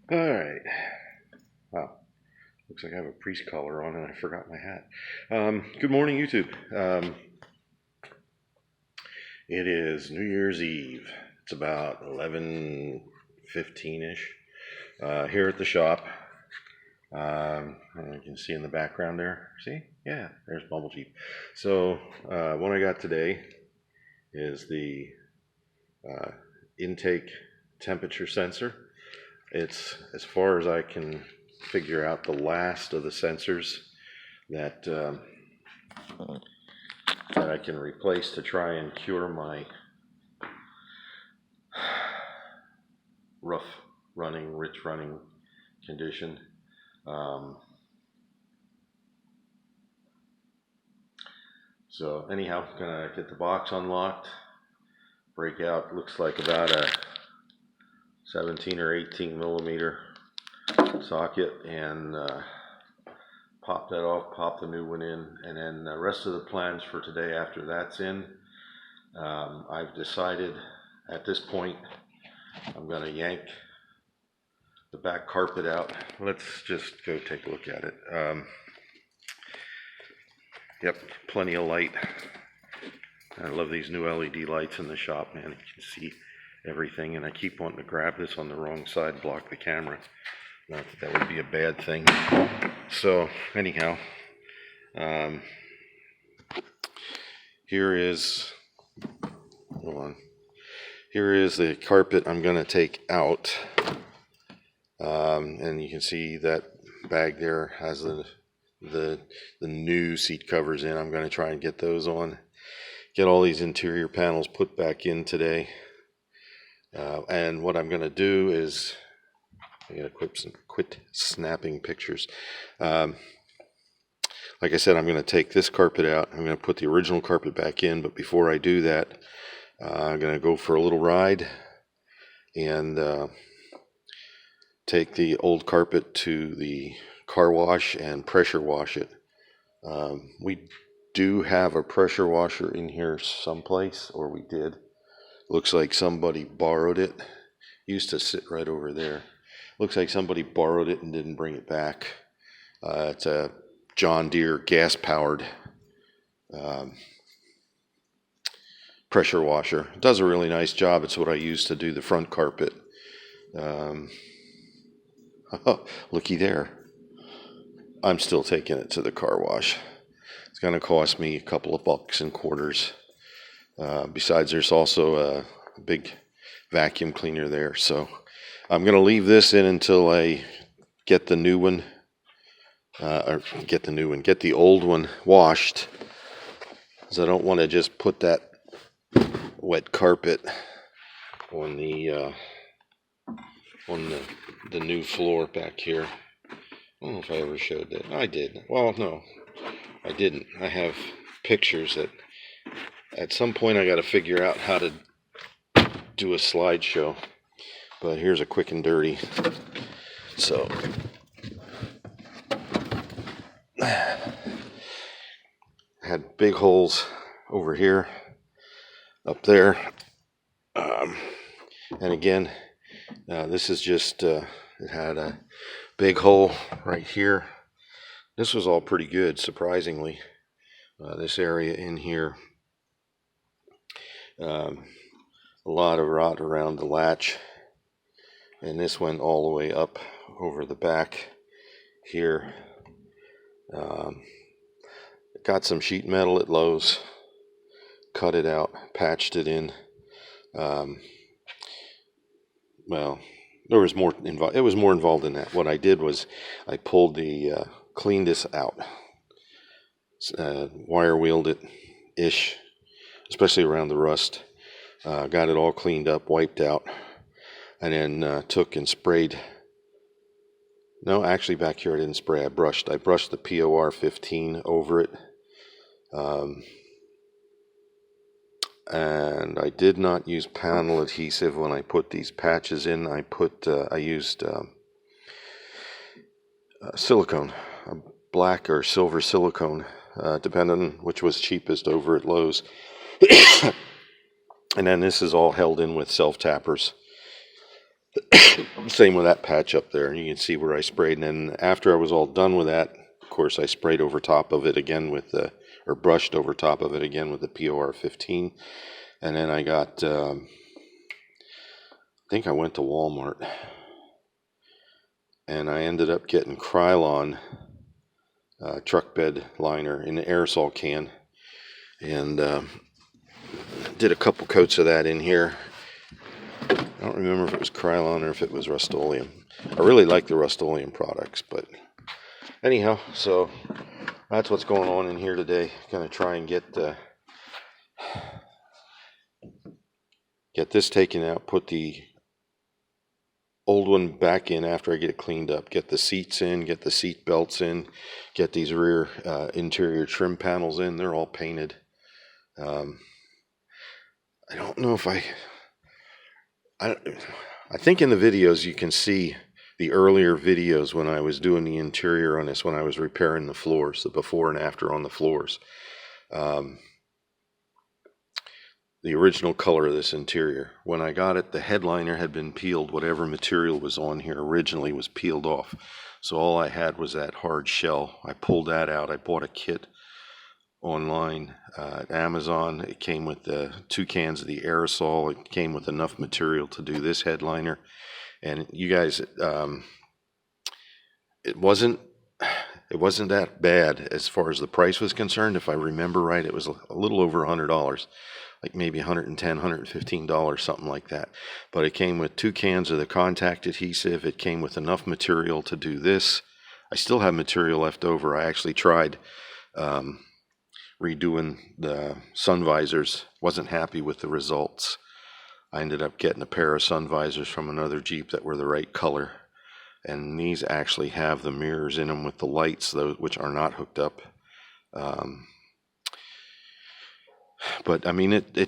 All right. Wow. Looks like I have a priest collar on and I forgot my hat. Good morning, YouTube. It is New Year's Eve. It's about 11:15-ish here at the shop. You can see in the background there. See? Yeah, there's Bumble Jeep. So what I got today is the uh, intake temperature sensor. It's, as far as I can figure out, the last of the sensors that that I can replace to try and cure my rough running, rich running condition. So anyhow, gonna get the box unlocked, break out, looks like about a 17 or 18 millimeter socket, and pop that off, pop the new one in, and then the rest of the plans for today after that's in, I've decided at this point I'm going to yank the back carpet out. Let's just go take a look at it. Yep, plenty of light. I love these new LED lights in the shop, man. You can see everything, and I keep wanting to grab this on the wrong side, block the camera. Not that that would be a bad thing. So anyhow, here is, hold on. Here is the carpet I'm going to take out. And you can see that bag there has the new seat covers in. I'm going to try and get those on. Get all these interior panels put back in today. And what I'm going to do is, I gotta quit snapping pictures. Like I said, I'm going to take this carpet out. I'm going to put the original carpet back in, but before I do that, I'm going to go for a little ride and take the old carpet to the car wash and pressure wash it. We do have a pressure washer in here someplace, or we did. Looks like somebody borrowed it. Used to sit right over there. Looks like somebody borrowed it and didn't bring it back. It's a John Deere gas-powered pressure washer. It does a really nice job. It's what I use to do the front carpet. Looky there. I'm still taking it to the car wash. It's going to cost me a couple of bucks and quarters. Besides, there's also a big vacuum cleaner there. So I'm going to leave this in until I get the new one, get the old one washed. Because I don't want to just put that wet carpet on the new floor back here. I don't know if I ever showed that. I did. Well, no, I didn't. I have pictures that at some point I got to figure out how to do a slideshow. But here's a quick and dirty. So had big holes over here, up there, and again, this is just it had a big hole right here. This was all pretty good, surprisingly. This area in here, a lot of rot around the latch, and this went all the way up over the back here. Got some sheet metal at Lowe's, cut it out, patched it in. Well, there was more involved. It was more involved than that. What I did was I pulled cleaned this out, wire wheeled it ish, especially around the rust. Got it all cleaned up, wiped out, and then took and sprayed. No, actually back here I didn't spray. I brushed the POR 15 over it. And I did not use panel adhesive when I put these patches in. I used silicone, black or silver silicone, depending on which was cheapest over at Lowe's. And then this is all held in with self-tappers. Same with that patch up there. You can see where I sprayed. And then after I was all done with that, of course, I sprayed over top of it again with the, or brushed over top of it again with the POR 15. And then I got, I think I went to Walmart and I ended up getting Krylon truck bed liner in an aerosol can, and did a couple coats of that in here. I don't remember if it was Krylon or if it was Rust-Oleum. I really like the Rust-Oleum products, but anyhow, so that's what's going on in here today. Gonna try and get this taken out, put the old one back in after I get it cleaned up, get the seats in, get the seat belts in, get these rear interior trim panels in. They're all painted. I don't know if I think in the videos you can see the earlier videos when I was doing the interior on this, when I was repairing the floors, the before and after on the floors. The original color of this interior. When I got it, the headliner had been peeled. Whatever material was on here originally was peeled off. So all I had was that hard shell. I pulled that out. I bought a kit online at Amazon. It came with the 2 cans of the aerosol. It came with enough material to do this headliner. And you guys, it wasn't that bad as far as the price was concerned. If I remember right, it was a little over $100. Like maybe $110, $115, something like that. But it came with 2 cans of the contact adhesive. It came with enough material to do this. I still have material left over. I actually tried redoing the sun visors. Wasn't happy with the results. I ended up getting a pair of sun visors from another Jeep that were the right color. And these actually have the mirrors in them with the lights, those which are not hooked up. But I mean, it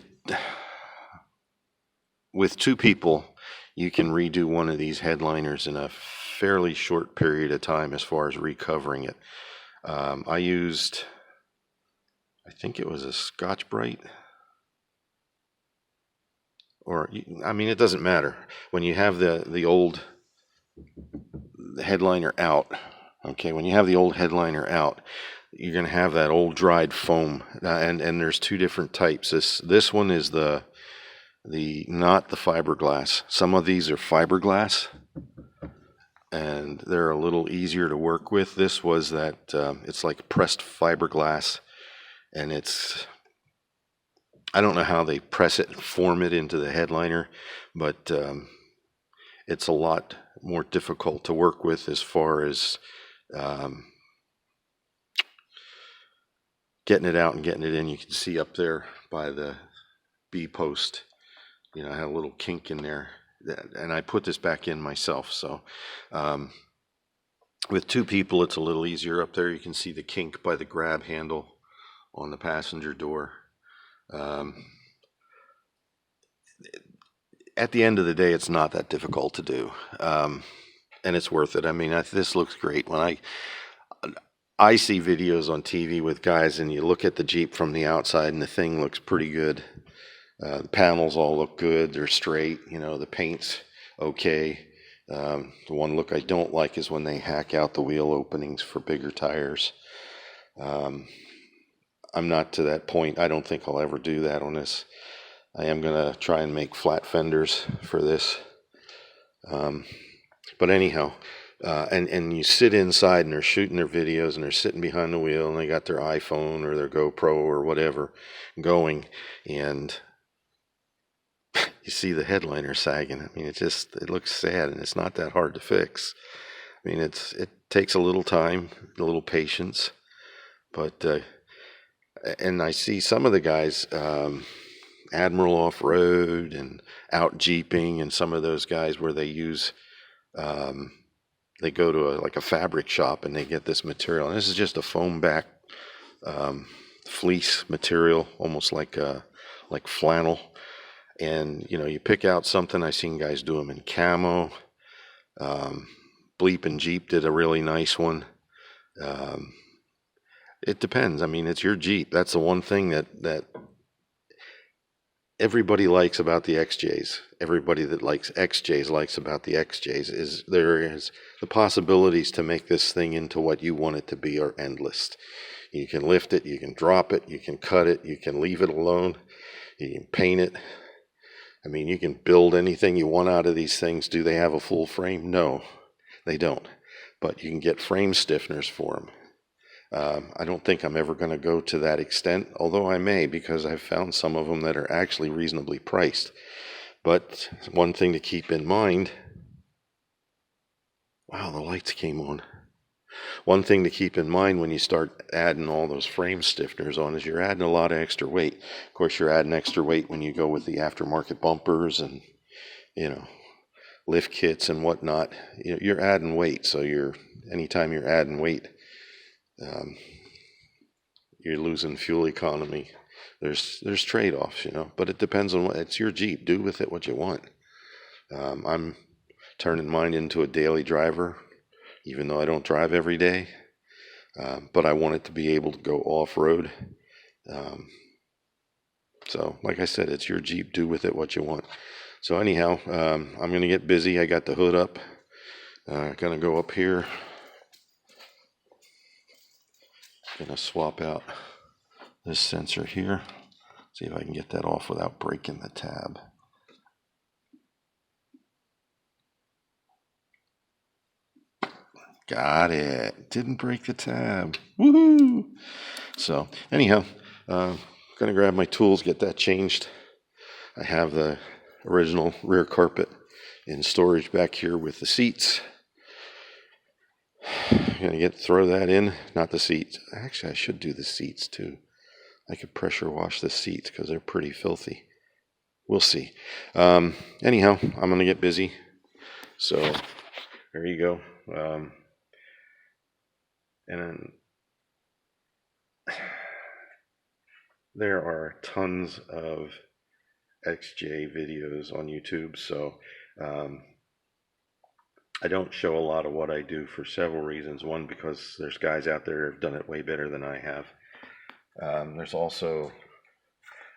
with 2 people, you can redo one of these headliners in a fairly short period of time as far as recovering it. I used, I think it was a Scotch-Brite, or I mean, it doesn't matter. When you have the old headliner out, okay, when you have the old headliner out, you're going to have that old dried foam, and there's 2 different types. This one is the not the fiberglass. Some of these are fiberglass, and they're a little easier to work with. This was that it's like pressed fiberglass, and I don't know how they press it and form it into the headliner, but it's a lot more difficult to work with as far as getting it out and getting it in. You can see up there by the B post, I had a little kink in there, and I put this back in myself. So with 2 people, it's a little easier. Up there you can see the kink by the grab handle on the passenger door. At the end of the day, it's not that difficult to do, and it's worth it. I mean, this looks great. When I see videos on TV with guys, and you look at the Jeep from the outside, and the thing looks pretty good. The panels all look good. They're straight. The paint's okay. The one look I don't like is when they hack out the wheel openings for bigger tires. I'm not to that point. I don't think I'll ever do that on this. I am going to try and make flat fenders for this. But anyhow, and you sit inside and they're shooting their videos and they're sitting behind the wheel and they got their iPhone or their GoPro or whatever going, and you see the headliner sagging. I mean, it looks sad, and it's not that hard to fix. I mean, it takes a little time, a little patience, but and I see some of the guys, Admiral Off-Road and Out Jeeping, and some of those guys where they use, they go to a fabric shop and they get this material, and this is just a foam back fleece material, almost like flannel. And you pick out something. I've seen guys do them in camo. Bleep and Jeep did a really nice one. It depends. I mean, it's your Jeep. That's the one thing that everybody likes about the XJs, everybody that likes XJs likes about the XJs is there is the possibilities to make this thing into what you want it to be are endless. You can lift it, you can drop it, you can cut it, you can leave it alone, you can paint it. I mean, you can build anything you want out of these things. Do they have a full frame? No, they don't. But you can get frame stiffeners for them. I don't think I'm ever going to go to that extent, although I may, because I've found some of them that are actually reasonably priced. But one thing to keep in mind, wow, the lights came on. One thing to keep in mind when you start adding all those frame stiffeners on is you're adding a lot of extra weight. Of course, you're adding extra weight when you go with the aftermarket bumpers and, you know, lift kits and whatnot. You're adding weight, so anytime you're adding weight, you're losing fuel economy. There's trade-offs, but it depends on it's your Jeep. Do with it what you want. I'm turning mine into a daily driver, even though I don't drive every day. But I want it to be able to go off-road. So, like I said, it's your Jeep. Do with it what you want. So anyhow, I'm going to get busy. I got the hood up. Going to go up here. Going to swap out this sensor here. See if I can get that off without breaking the tab. Got it. Didn't break the tab. Woohoo! So anyhow, gonna grab my tools, get that changed. I have the original rear carpet in storage back here with the seats. Gonna throw that in. Not the seats. Actually, I should do the seats too. I could pressure wash the seats because they're pretty filthy. We'll see. Anyhow, I'm gonna get busy. So there you go. And then there are tons of XJ videos on YouTube, so I don't show a lot of what I do for several reasons. One, because there's guys out there who have done it way better than I have. There's also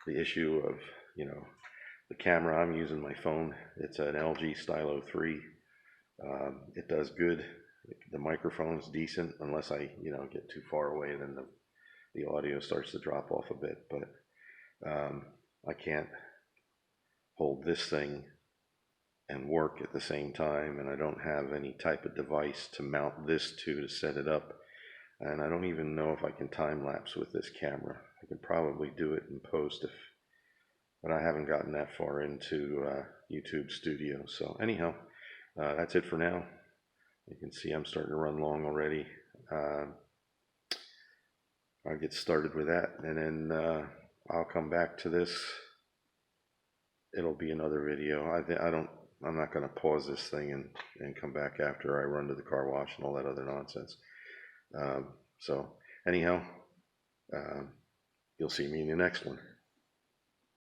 the issue of, the camera I'm using, my phone. It's an LG Stylo 3. It does good. The microphone's decent, unless I, get too far away, then the audio starts to drop off a bit. But I can't hold this thing and work at the same time, and I don't have any type of device to mount this to set it up. And I don't even know if I can time lapse with this camera. I could probably do it in post, but I haven't gotten that far into YouTube Studio. So anyhow, that's it for now. You can see I'm starting to run long already. I'll get started with that, and then I'll come back to this. It'll be another video. I'm not going to pause this thing and come back after I run to the car wash and all that other nonsense. So anyhow, you'll see me in the next one.